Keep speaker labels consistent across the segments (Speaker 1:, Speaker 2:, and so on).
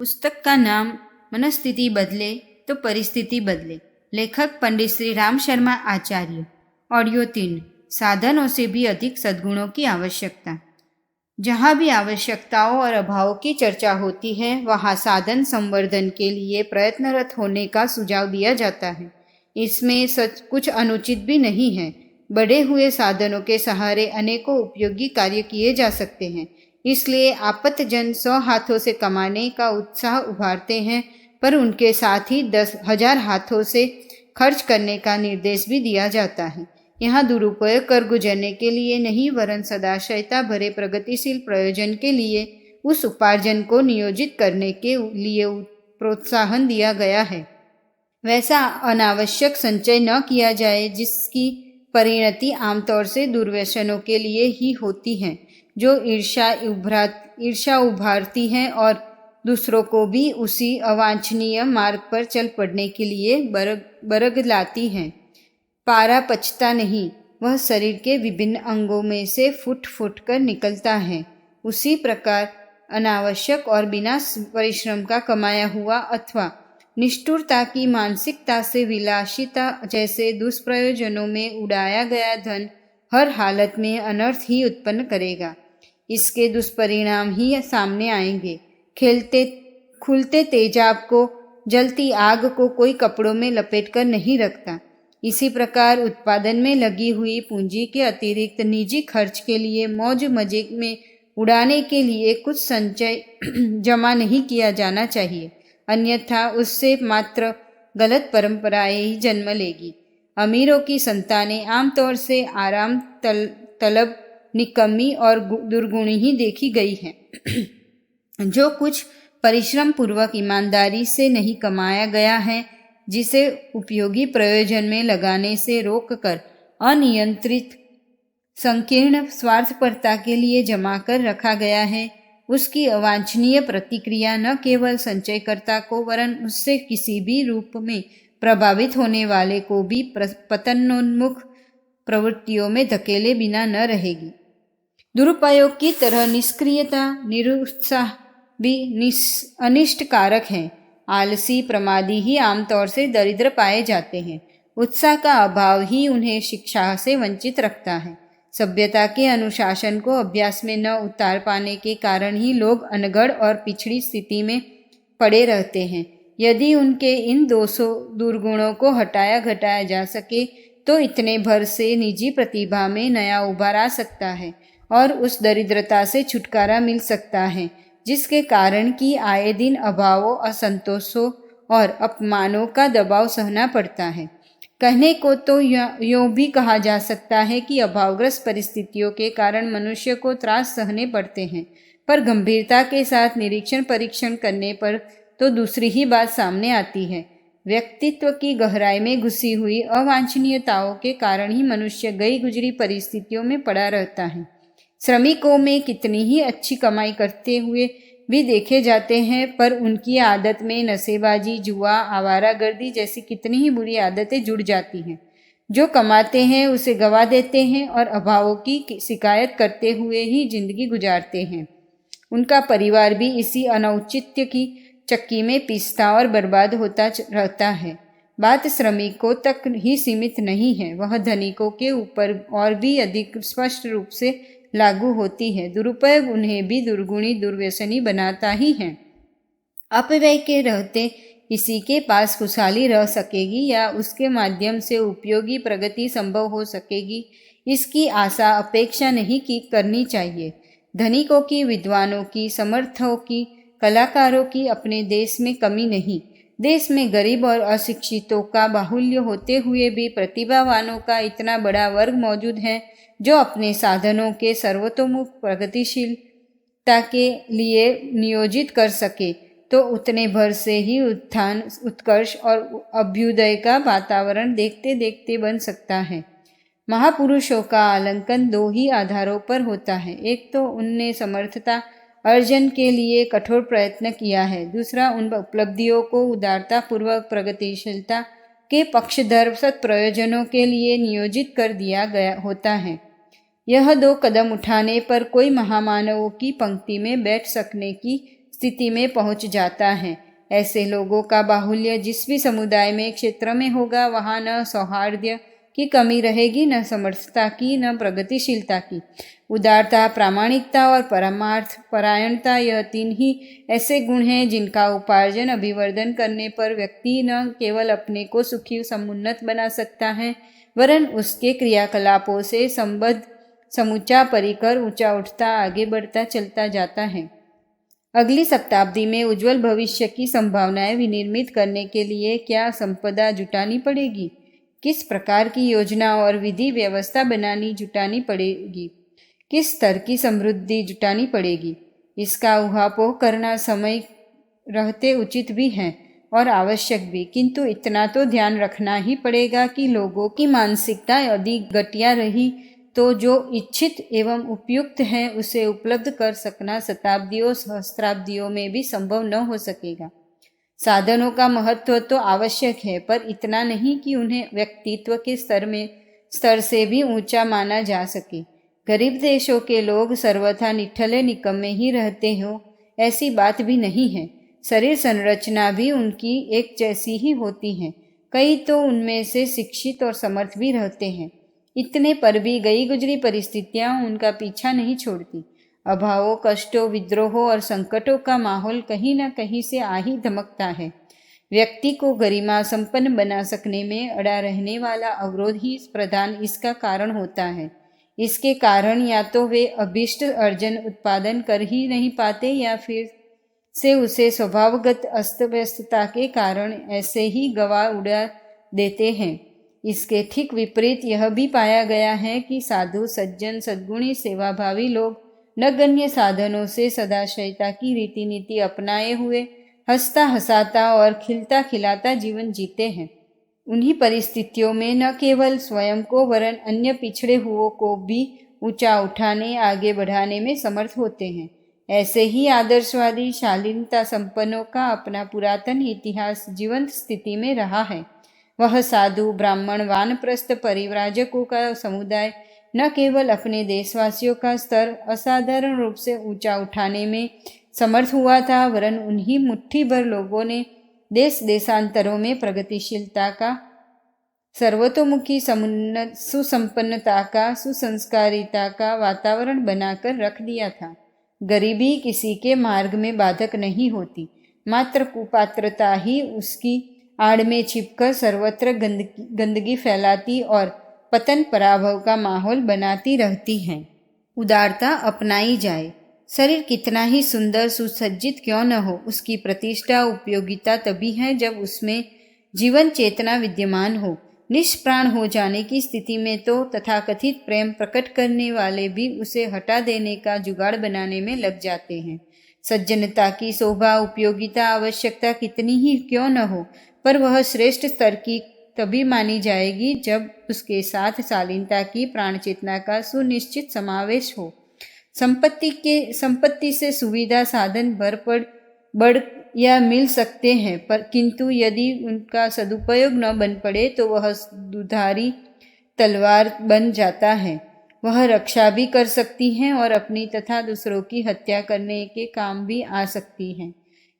Speaker 1: पुस्तक का नाम मनस्थिति बदले तो परिस्थिति बदले। लेखक पंडित श्री राम शर्मा आचार्य। ऑडियो 3। साधनों से भी अधिक सद्गुणों की आवश्यकता। जहाँ भी आवश्यकताओं और अभावों की चर्चा होती है वहाँ साधन संवर्धन के लिए प्रयत्नरत होने का सुझाव दिया जाता है। इसमें सच कुछ अनुचित भी नहीं है। बढ़े हुए साधनों के सहारे अनेकों उपयोगी कार्य किए जा सकते हैं। इसलिए आपतजन 100 हाथों से कमाने का उत्साह उभारते हैं, पर उनके साथ ही 10,000 हाथों से खर्च करने का निर्देश भी दिया जाता है। यहाँ दुरुपयोग कर गुजरने के लिए नहीं, वरन सदाशयता भरे प्रगतिशील प्रयोजन के लिए उस उपार्जन को नियोजित करने के लिए प्रोत्साहन दिया गया है। वैसा अनावश्यक संचय न किया जाए जिसकी परिणति आमतौर से दुर्व्यसनों के लिए ही होती है, जो ईर्ष्या उभारती है और दूसरों को भी उसी अवांछनीय मार्ग पर चल पड़ने के लिए बरग लाती हैं। पारा पचता नहीं, वह शरीर के विभिन्न अंगों में से फुट फुट कर निकलता है। उसी प्रकार अनावश्यक और बिना परिश्रम का कमाया हुआ अथवा निष्ठुरता की मानसिकता से विलासिता जैसे दुष्प्रयोजनों में उड़ाया गया धन हर हालत में अनर्थ ही उत्पन्न करेगा। इसके दुष्परिणाम ही सामने आएंगे। खुलते तेजाब को, जलती आग को कोई कपड़ों में लपेट कर नहीं रखता। इसी प्रकार उत्पादन में लगी हुई पूंजी के अतिरिक्त निजी खर्च के लिए, मौज मजे में उड़ाने के लिए कुछ संचय जमा नहीं किया जाना चाहिए, अन्यथा उससे मात्र गलत परंपराएं ही जन्म लेगी। अमीरों की संतानें आमतौर से आराम तलब, निकम्मी और दुर्गुणी ही देखी गई हैं। जो कुछ परिश्रम पूर्वक ईमानदारी से नहीं कमाया गया है, जिसे उपयोगी प्रयोजन में लगाने से रोककर अनियंत्रित संकीर्ण स्वार्थपरता के लिए जमा कर रखा गया है, उसकी अवांछनीय प्रतिक्रिया न केवल संचयकर्ता को वरन उससे किसी भी रूप में प्रभावित होने वाले को भी पतनोन्मुख प्रवृत्तियों में धकेले बिना न रहेगी। दुरुपयोग की तरह निष्क्रियता, निरुत्साह भी अनिष्ट कारक है। आलसी प्रमादी ही आमतौर से दरिद्र पाए जाते हैं। उत्साह का अभाव ही उन्हें शिक्षा से वंचित रखता है। सभ्यता के अनुशासन को अभ्यास में न उतार पाने के कारण ही लोग अनगढ़ और पिछड़ी स्थिति में पड़े रहते हैं। यदि उनके इन दोषों दुर्गुणों को हटाया घटाया जा सके तो इतने भर से निजी प्रतिभा में नया उभार आ सकता है और उस दरिद्रता से छुटकारा मिल सकता है जिसके कारण कि आए दिन अभावों, असंतोषों और अपमानों का दबाव सहना पड़ता है। कहने को तो यूँ भी कहा जा सकता है कि अभावग्रस्त परिस्थितियों के कारण मनुष्य को त्रास सहने पड़ते हैं, पर गंभीरता के साथ निरीक्षण परीक्षण करने पर तो दूसरी ही बात सामने आती है। व्यक्तित्व की गहराई में घुसी हुई अवांछनीयताओं के कारण ही मनुष्य गई गुजरी परिस्थितियों में पड़ा रहता है। श्रमिकों में कितनी ही अच्छी कमाई करते हुए भी देखे जाते हैं, पर उनकी आदत में नशेबाजी, जुआ, आवारागर्दी जैसी कितनी ही बुरी आदतें जुड़ जाती हैं। जो कमाते हैं उसे गवा देते हैं और अभावों की शिकायत करते हुए ही जिंदगी गुजारते हैं। उनका परिवार भी इसी अनौचित्य की चक्की में पिसता और बर्बाद होता रहता है। बात श्रमिकों तक ही सीमित नहीं है, वह धनिकों के ऊपर और भी अधिक स्पष्ट रूप से लागू होती है। दुरुपयोग उन्हें भी दुर्गुणी दुर्व्यसनी बनाता ही है। अपव्यय के रहते किसी के पास खुशहाली रह सकेगी या उसके माध्यम से उपयोगी प्रगति संभव हो सकेगी, इसकी आशा अपेक्षा नहीं करनी चाहिए। धनिकों की, विद्वानों की, समर्थों की, कलाकारों की अपने देश में कमी नहीं। देश में गरीब और अशिक्षितों का बाहुल्य होते हुए भी प्रतिभावानों का इतना बड़ा वर्ग मौजूद है जो अपने साधनों के सर्वतोमुख प्रगतिशीलता के लिए नियोजित कर सके, तो उतने भर से ही उत्थान, उत्कर्ष और अभ्युदय का वातावरण देखते देखते बन सकता है। महापुरुषों का आलंकन 2 ही आधारों पर होता है। एक तो उनने समर्थता अर्जन के लिए कठोर प्रयत्न किया है, दूसरा उन उपलब्धियों को उदारता पूर्वक प्रगतिशीलता के पक्षधर सत् प्रयोजनों के लिए नियोजित कर दिया गया होता है। यह 2 कदम उठाने पर कोई महामानवों की पंक्ति में बैठ सकने की स्थिति में पहुंच जाता है। ऐसे लोगों का बाहुल्य जिस भी समुदाय में क्षेत्र में होगा, वहां न सौहार्द की कमी रहेगी, न समर्थता की, न प्रगतिशीलता की। उदारता, प्रामाणिकता और परमार्थ परायणता, यह तीन ही ऐसे गुण हैं जिनका उपार्जन अभिवर्धन करने पर व्यक्ति न केवल अपने को सुखी समुन्नत बना सकता है, वरन उसके क्रियाकलापों से संबद्ध समूचा परिकर ऊंचा उठता, आगे बढ़ता चलता जाता है। अगली शताब्दी में उज्जवल भविष्य की संभावनाएं विनिर्मित करने के लिए क्या संपदा जुटानी पड़ेगी, किस प्रकार की योजना और विधि व्यवस्था जुटानी पड़ेगी, किस स्तर की समृद्धि जुटानी पड़ेगी, इसका ऊहापोह करना समय रहते उचित भी है और आवश्यक भी। किंतु इतना तो ध्यान रखना ही पड़ेगा कि लोगों की मानसिकता यदि घटिया रही तो जो इच्छित एवं उपयुक्त है उसे उपलब्ध कर सकना शताब्दियों सहस्त्राब्दियों में भी संभव न हो सकेगा। साधनों का महत्व तो आवश्यक है, पर इतना नहीं कि उन्हें व्यक्तित्व के स्तर से भी ऊंचा माना जा सके। गरीब देशों के लोग सर्वथा निठल्ले निकम्मे ही रहते हो, ऐसी बात भी नहीं है। शरीर संरचना भी उनकी एक जैसी ही होती है। कई तो उनमें से शिक्षित और समर्थ भी रहते हैं। इतने पर भी गई गुजरी परिस्थितियां उनका पीछा नहीं छोड़ती। अभावों, कष्टों, विद्रोहों और संकटों का माहौल कहीं न कहीं से आ ही धमकता है। व्यक्ति को गरिमा संपन्न बना सकने में अड़ा रहने वाला अवरोध ही प्रधान इसका कारण होता है। इसके कारण या तो वे अभीष्ट अर्जन उत्पादन कर ही नहीं पाते, या फिर से उसे स्वभावगत अस्त व्यस्तता के कारण ऐसे ही गवा उड़ा देते हैं। इसके ठीक विपरीत यह भी पाया गया है कि साधु, सज्जन, सद्गुणी, सेवाभावी लोग नगण्य साधनों से सदाशयता की रीति नीति अपनाए हुए हंसता हंसाता और खिलता खिलाता जीवन जीते हैं। उन्हीं परिस्थितियों में न केवल स्वयं को वरन अन्य पिछड़े हुओं को भी ऊंचा उठाने, आगे बढ़ाने में समर्थ होते हैं। ऐसे ही आदर्शवादी शालीनता संपन्नों का अपना पुरातन इतिहास जीवंत स्थिति में रहा है। वह साधु, ब्राह्मण, वानप्रस्थ परिव्राजकों का समुदाय न केवल अपने देशवासियों का स्तर असाधारण रूप से ऊंचा उठाने में समर्थ हुआ था, वरन उन्हीं मुट्ठी भर लोगों ने देश देशांतरों में प्रगतिशीलता का, सर्वतोमुखी सुसंपन्नता का, सुसंस्कारिता का वातावरण बनाकर रख दिया था। गरीबी किसी के मार्ग में बाधक नहीं होती, मात्र कुपात्रता ही उसकी आड़ में छिपकर सर्वत्र गंदगी फैलाती और पतन पराभव का माहौल बनाती रहती है। उदारता अपनाई जाए। शरीर कितना ही सुंदर सुसज्जित क्यों न हो, उसकी प्रतिष्ठा उपयोगिता तभी है जब उसमें जीवन चेतना विद्यमान हो। निष्प्राण हो जाने की स्थिति में तो तथाकथित प्रेम प्रकट करने वाले भी उसे हटा देने का जुगाड़ बनाने में लग जाते हैं। सज्जनता की शोभा, उपयोगिता, आवश्यकता कितनी ही क्यों न हो, पर वह श्रेष्ठ स्तर की तभी मानी जाएगी जब उसके साथ शालीनता की प्राण चेतना का सुनिश्चित समावेश हो। संपत्ति से सुविधा साधन बढ़ या मिल सकते हैं, पर किंतु यदि उनका सदुपयोग न बन पड़े तो वह दुधारी तलवार बन जाता है। वह रक्षा भी कर सकती हैं और अपनी तथा दूसरों की हत्या करने के काम भी आ सकती हैं।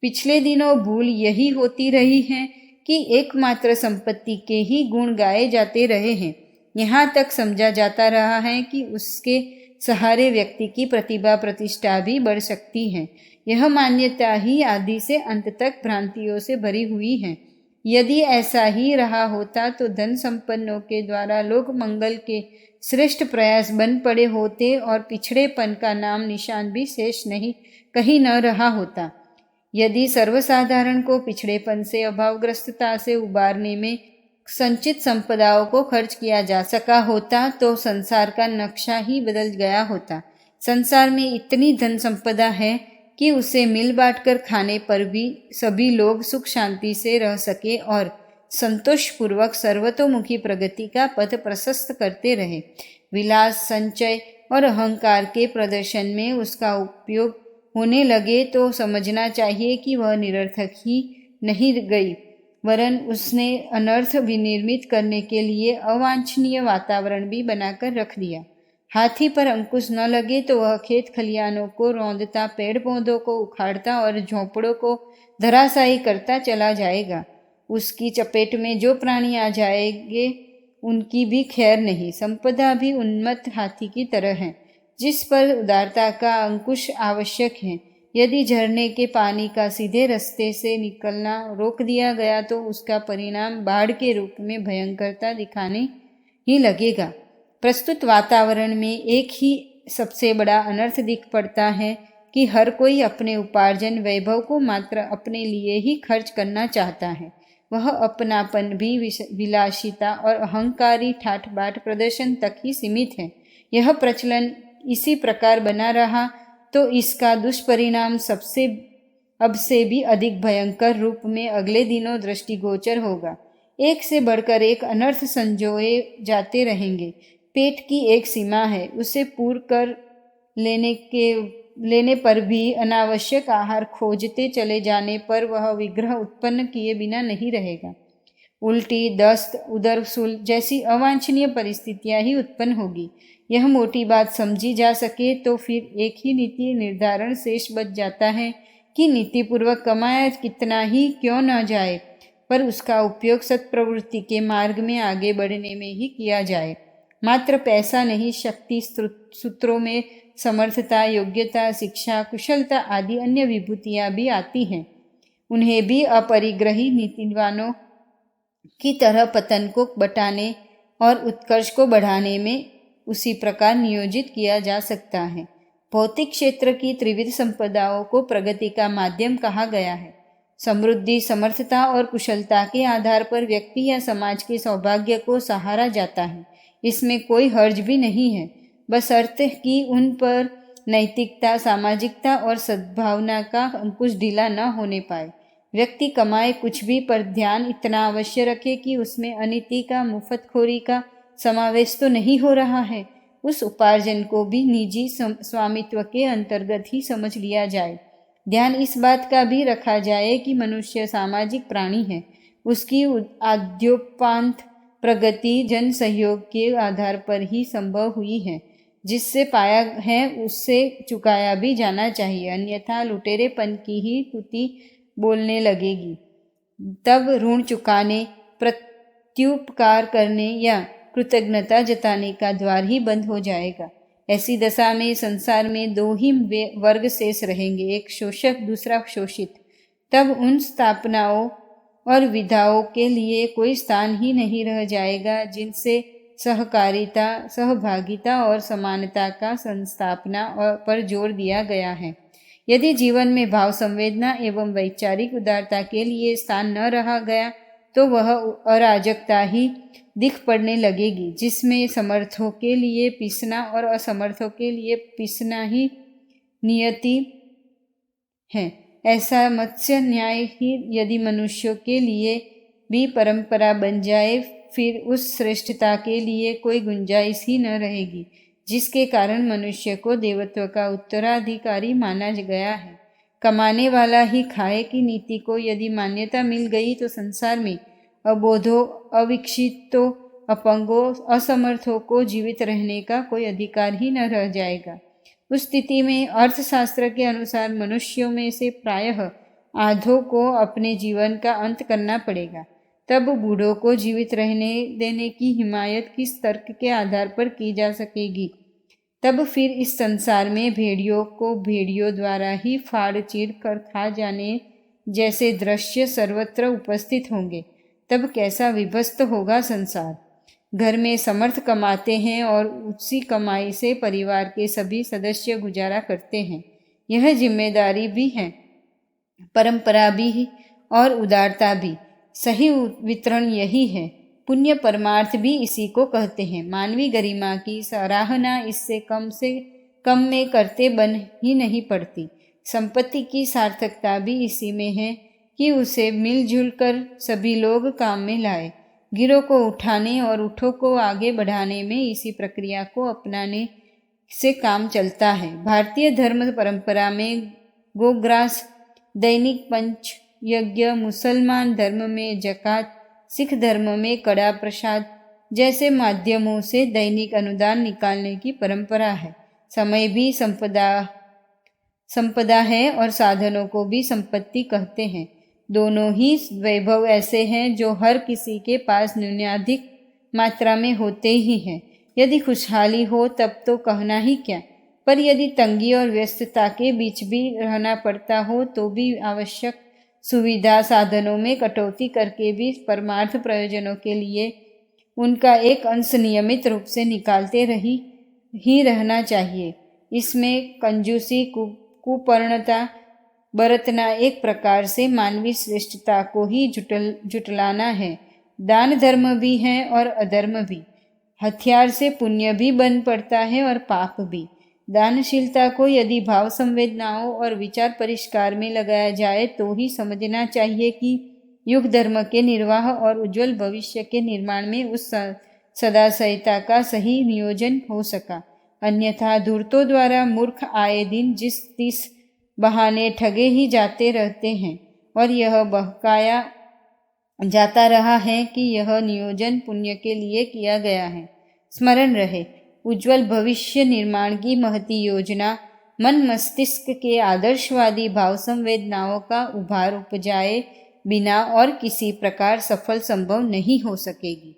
Speaker 1: पिछले दिनों भूल यही होती रही है कि एकमात्र संपत्ति के ही गुण गाए जाते रहे हैं। यहाँ तक समझा जाता रहा है कि उसके सहारे व्यक्ति की प्रतिभा प्रतिष्ठा भी बढ़ सकती है। यह मान्यता ही आदि से अंत तक भ्रांतियों से भरी हुई है। यदि ऐसा ही रहा होता तो धन संपन्नों के द्वारा लोक मंगल के श्रेष्ठ प्रयास बन पड़े होते और पिछड़ेपन का नाम निशान भी शेष नहीं कहीं न रहा होता। यदि सर्वसाधारण को पिछड़ेपन से, अभावग्रस्तता से उबारने में संचित संपदाओं को खर्च किया जा सका होता तो संसार का नक्शा ही बदल गया होता। संसार में इतनी धन संपदा है कि उसे मिल बांट कर खाने पर भी सभी लोग सुख शांति से रह सके और संतोषपूर्वक सर्वतोमुखी प्रगति का पथ प्रशस्त करते रहे। विलास, संचय और अहंकार के प्रदर्शन में उसका उपयोग होने लगे तो समझना चाहिए कि वह निरर्थक ही नहीं गई, वरन उसने अनर्थ विनिर्मित करने के लिए अवांछनीय वातावरण भी बनाकर रख दिया। हाथी पर अंकुश न लगे तो वह खेत खलियानों को रौंदता, पेड़ पौधों को उखाड़ता और झोंपड़ों को धराशायी करता चला जाएगा। उसकी चपेट में जो प्राणी आ जाएंगे उनकी भी खैर नहीं। संपदा भी उन्मत्त हाथी की तरह है, जिस पर उदारता का अंकुश आवश्यक है। यदि झरने के पानी का सीधे रास्ते से निकलना रोक दिया गया तो उसका परिणाम बाढ़ के रूप में भयंकरता दिखाने ही लगेगा। प्रस्तुत वातावरण में एक ही सबसे बड़ा अनर्थ दिख पड़ता है कि हर कोई अपने उपार्जन वैभव को मात्र अपने लिए ही खर्च करना चाहता है। वह अपनापन भी विलासिता और अहंकारी ठाठ बाट प्रदर्शन तक ही सीमित है। यह प्रचलन इसी प्रकार बना रहा तो इसका दुष्परिणाम अब से भी अधिक भयंकर रूप में अगले दिनों दृष्टिगोचर होगा। एक से बढ़कर एक अनर्थ संजोए जाते रहेंगे। पेट की एक सीमा है, उसे पूर्ण कर लेने पर भी अनावश्यक आहार खोजते चले जाने पर वह विग्रह उत्पन्न किए बिना नहीं रहेगा। उल्टी, दस्त, उदरसूल जैसी अवांछनीय परिस्थितियां ही उत्पन्न होगी। यह मोटी बात समझी जा सके तो फिर एक ही नीति निर्धारण शेष बच जाता है कि नीतिपूर्वक कमाया कितना ही क्यों न जाए, पर उसका उपयोग सत्प्रवृत्ति के मार्ग में आगे बढ़ने में ही किया जाए। मात्र पैसा नहीं, शक्ति सूत्रों में समर्थता, योग्यता, शिक्षा, कुशलता आदि अन्य विभूतियां भी आती हैं। उन्हें भी अपरिग्रही नीतिवानों की तरह पतन को बटाने और उत्कर्ष को बढ़ाने में उसी प्रकार नियोजित किया जा सकता है। भौतिक क्षेत्र की त्रिविध संपदाओं को प्रगति का माध्यम कहा गया है। समृद्धि, समर्थता और कुशलता के आधार पर व्यक्ति या समाज के सौभाग्य को सहारा जाता है। इसमें कोई हर्ज भी नहीं है, बशर्ते कि उन पर नैतिकता, सामाजिकता और सद्भावना का अंकुश ढीला न होने पाए। व्यक्ति कमाए कुछ भी, पर ध्यान इतना अवश्य रखे कि उसमें अनीति का, मुफ्तखोरी का समावेश तो नहीं हो रहा है। उस उपार्जन को भी निजी स्वामित्व के अंतर्गत ही समझ लिया जाए। ध्यान इस बात का भी रखा जाए कि मनुष्य सामाजिक प्राणी है। उसकी आद्योपांत प्रगति जन सहयोग के आधार पर ही संभव हुई है। जिससे पाया है उससे चुकाया भी जाना चाहिए, अन्यथा लुटेरेपन की ही तुति बोलने लगेगी। तब ऋण चुकाने, प्रत्युपकार करने या कृतज्ञता जताने का द्वार ही बंद हो जाएगा। ऐसी दशा में संसार में दो ही वर्ग शेष रहेंगे, एक शोषक, दूसरा शोषित। तब उन स्थापनाओं और विधाओं के लिए कोई स्थान ही नहीं रह जाएगा जिनसे सहकारिता, सहभागिता और समानता का संस्थापना पर जोर दिया गया है। यदि जीवन में भाव, संवेदना एवं वैचारिक उदारता के लिए स्थान न रहा गया तो वह अराजकता ही दिख पड़ने लगेगी, जिसमें समर्थों के लिए पीसना और असमर्थों के लिए पीसना ही नियति है। ऐसा मत्स्य न्याय ही यदि मनुष्यों के लिए भी परंपरा बन जाए, फिर उस श्रेष्ठता के लिए कोई गुंजाइश ही न रहेगी जिसके कारण मनुष्य को देवत्व का उत्तराधिकारी माना गया है। कमाने वाला ही खाए की नीति को यदि मान्यता मिल गई तो संसार में अबोधों, अविकसितों, अपंगों, असमर्थों को जीवित रहने का कोई अधिकार ही न रह जाएगा। उस स्थिति में अर्थशास्त्र के अनुसार मनुष्यों में से प्रायः आधों को अपने जीवन का अंत करना पड़ेगा। तब बूढ़ों को जीवित रहने देने की हिमायत किस तर्क के आधार पर की जा सकेगी? तब फिर इस संसार में भेड़ियों को भेड़ियों द्वारा ही फाड़ चीर कर खा जाने जैसे दृश्य सर्वत्र उपस्थित होंगे। तब कैसा विभस्त होगा संसार। घर में समर्थ कमाते हैं और उसी कमाई से परिवार के सभी सदस्य गुजारा करते हैं। यह जिम्मेदारी भी है, परंपरा भी और उदारता भी। सही वितरण यही है। पुण्य परमार्थ भी इसी को कहते हैं। मानवीय गरिमा की सराहना इससे कम में करते बन ही नहीं पड़ती। संपत्ति की सार्थकता भी इसी में है कि उसे मिलजुल कर सभी लोग काम में लाए। गिरों को उठाने और उठों को आगे बढ़ाने में इसी प्रक्रिया को अपनाने से काम चलता है। भारतीय धर्म परंपरा में गोग्रास, दैनिक पंच यज्ञ, मुसलमान धर्म में जकात, सिख धर्म में कड़ा प्रसाद, जैसे माध्यमों से दैनिक अनुदान निकालने की परंपरा है, समय भी संपदा है और साधनों को भी संपत्ति कहते हैं। दोनों ही वैभव ऐसे हैं जो हर किसी के पास न्यूनाधिक मात्रा में होते ही हैं। यदि खुशहाली हो तब तो कहना ही क्या, पर यदि तंगी और व्यस्तता के बीच भी रहना पड़ता हो तो भी आवश्यक सुविधा साधनों में कटौती करके भी परमार्थ प्रयोजनों के लिए उनका एक अंश नियमित रूप से निकालते ही रहना चाहिए। इसमें कंजूसी कुपर्णता बरतना एक प्रकार से मानवीय श्रेष्ठता को ही जुटलाना है। दान धर्म भी है और अधर्म भी। हथियार से पुण्य भी बन पड़ता है और पाप भी। दानशीलता को यदि भाव संवेदनाओं और विचार परिष्कार में लगाया जाए तो ही समझना चाहिए कि युग धर्म के निर्वाह और उज्जवल भविष्य के निर्माण में उस सदाशयता का सही नियोजन हो सका। अन्यथा धूर्तों द्वारा मूर्ख आए दिन जिस तीस बहाने ठगे ही जाते रहते हैं और यह बहकाया जाता रहा है कि यह नियोजन पुण्य के लिए किया गया है। स्मरण रहे, उज्जवल भविष्य निर्माण की महती योजना मन मस्तिष्क के आदर्शवादी भाव संवेदनाओं का उभार उपजाए बिना और किसी प्रकार सफल संभव नहीं हो सकेगी।